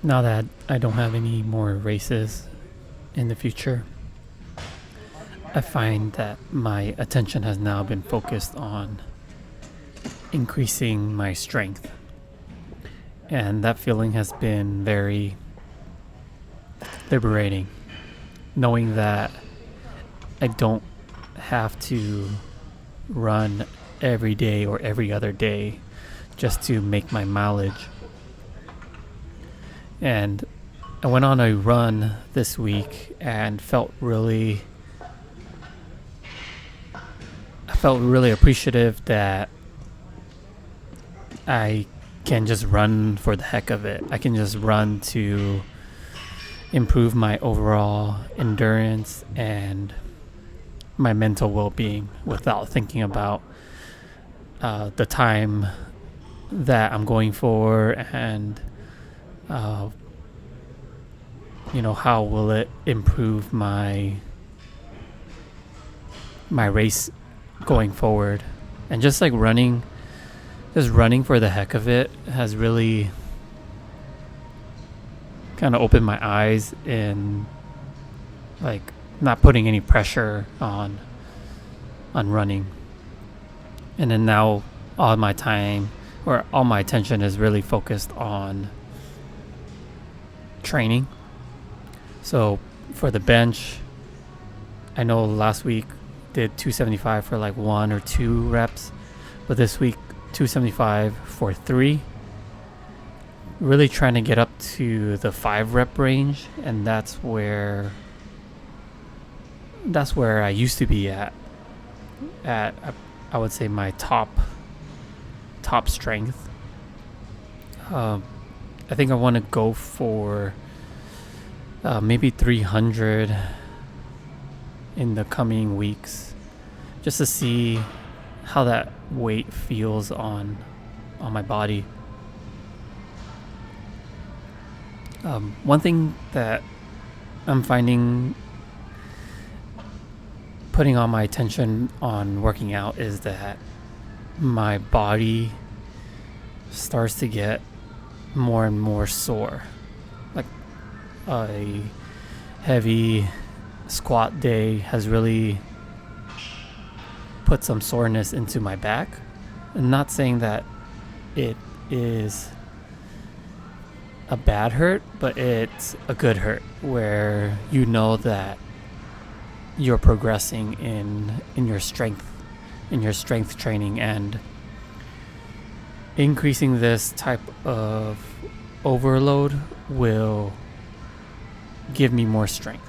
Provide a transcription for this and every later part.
Now that I don't have any more races in the future, I find that my attention has now been focused on increasing my strength. And that feeling has been very liberating, knowing that I don't have to run every day or every other day just to make my mileage. And I went on a run this week and felt really appreciative that I can just run for the heck of it. I can just run to improve my overall endurance and my mental well-being without thinking about the time that I'm going for and how will it improve my race going forward. And just like running for the heck of it has really kind of opened my eyes in like not putting any pressure on running. And then now all my attention is really focused on training. So for the bench, I know last week did 275 for like 1 or 2 reps, but this week 275 for 3. Really trying to get up to the 5 rep range, and that's where I used to be at I would say my top strength. I think I want to go for maybe 300 in the coming weeks, just to see how that weight feels on my body. One thing that I'm finding putting on my attention on working out is that my body starts to get more and more sore. Like a heavy squat day has really put some soreness into my back. I'm not saying that it is a bad hurt, but it's a good hurt where you know that you're progressing in your strength training, and increasing this type of overload will give me more strength.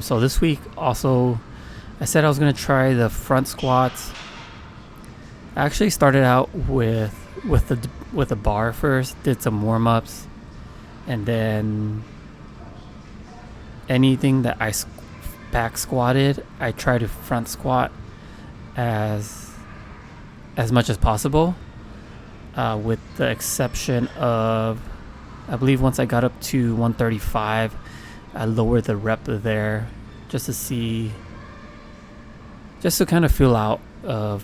So this week also, I said I was going to try the front squats. I actually started out with the bar first, did some warm-ups, and then anything that I back squatted, I try to front squat as much as possible, with the exception of, I believe once I got up to 135, I lowered the rep there just to kind of feel out of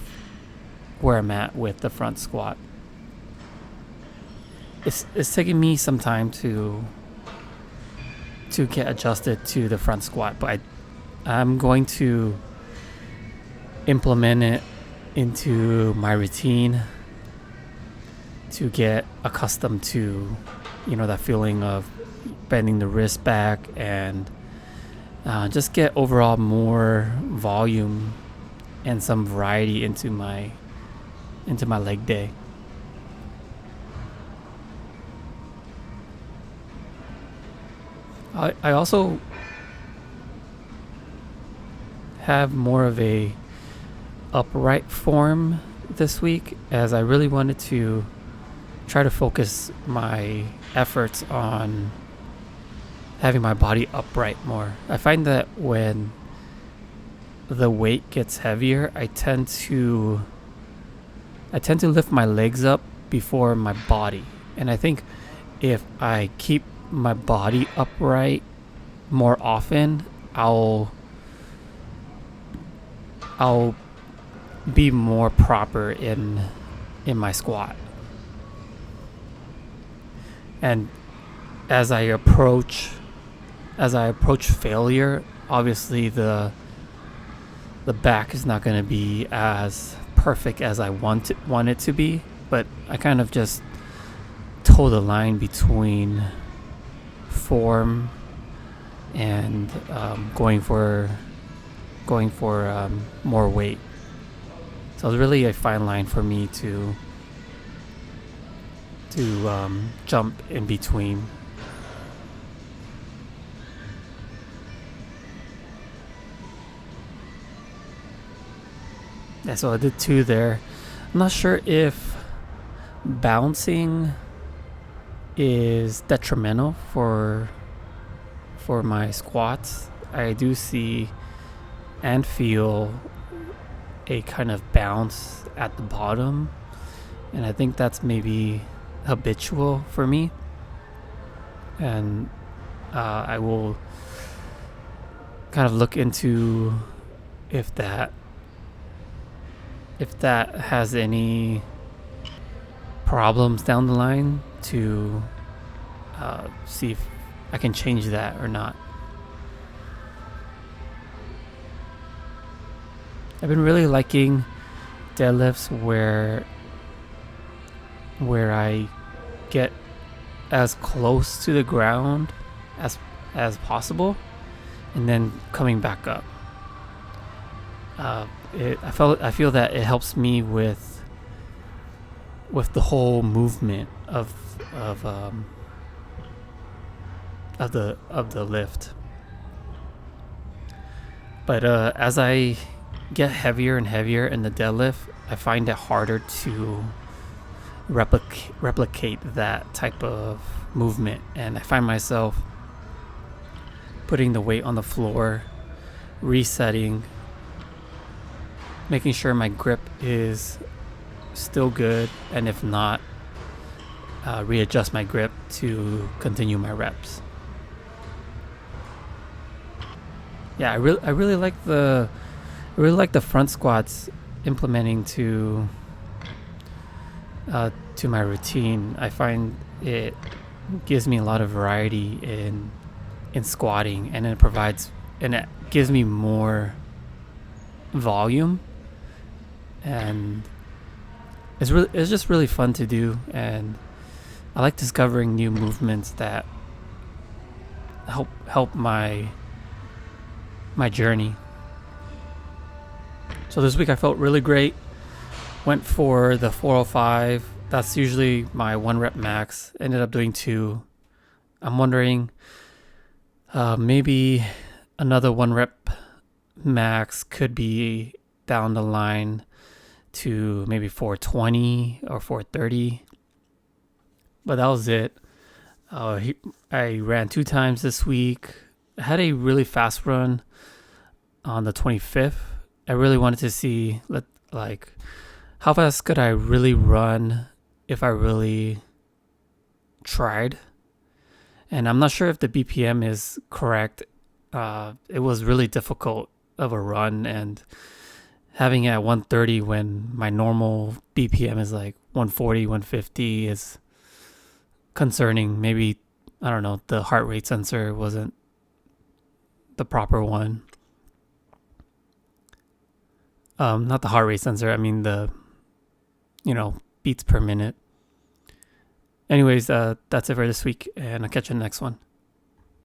where I'm at with the front squat. It's taking me some time to get adjusted to the front squat, but I'm going to implement it into my routine to get accustomed to, that feeling of bending the wrist back and just get overall more volume and some variety into my leg day. I also have more of a upright form this week, as I really wanted to try to focus my efforts on having my body upright more. I find that when the weight gets heavier, I tend to lift my legs up before my body. And I think if I keep my body upright more often, I'll be more proper in my squat. And as I approach failure, obviously the back is not going to be as perfect as I want it to be, but I kind of just toe the line between form and going for more weight. So it's really a fine line for me to jump in between. Yeah, so I did 2 there. I'm not sure if bouncing is detrimental for my squats. I do see and feel a kind of bounce at the bottom, and I think that's maybe habitual for me, and I will kind of look into if that has any problems down the line to see if I can change that or not. I've been really liking deadlifts where I get as close to the ground as possible, and then coming back up. I feel that it helps me with the whole movement of the lift. But as I get heavier and heavier in the deadlift, I find it harder to replicate that type of movement, and I find myself putting the weight on the floor, resetting, making sure my grip is still good, and if not, readjust my grip to continue my reps. Yeah, I really like the front squats implementing to my routine. I find it gives me a lot of variety in squatting, and it gives me more volume, and it's just really fun to do, and I like discovering new movements that help my journey. So this week I felt really great. Went for the 405. That's usually my 1 rep max. Ended up doing 2. I'm wondering maybe another 1 rep max could be down the line to maybe 420 or 430. But that was it. I ran 2 times this week. I had a really fast run on the 25th. I really wanted to see like how fast could I really run if I really tried. And I'm not sure if the BPM is correct. It was really difficult of a run, and having it at 130 when my normal BPM is like 140, 150 is concerning. Maybe, I don't know, the heart rate sensor wasn't the proper one. Not the heart rate sensor, I mean the, beats per minute. Anyways, that's it for this week, and I'll catch you in the next one.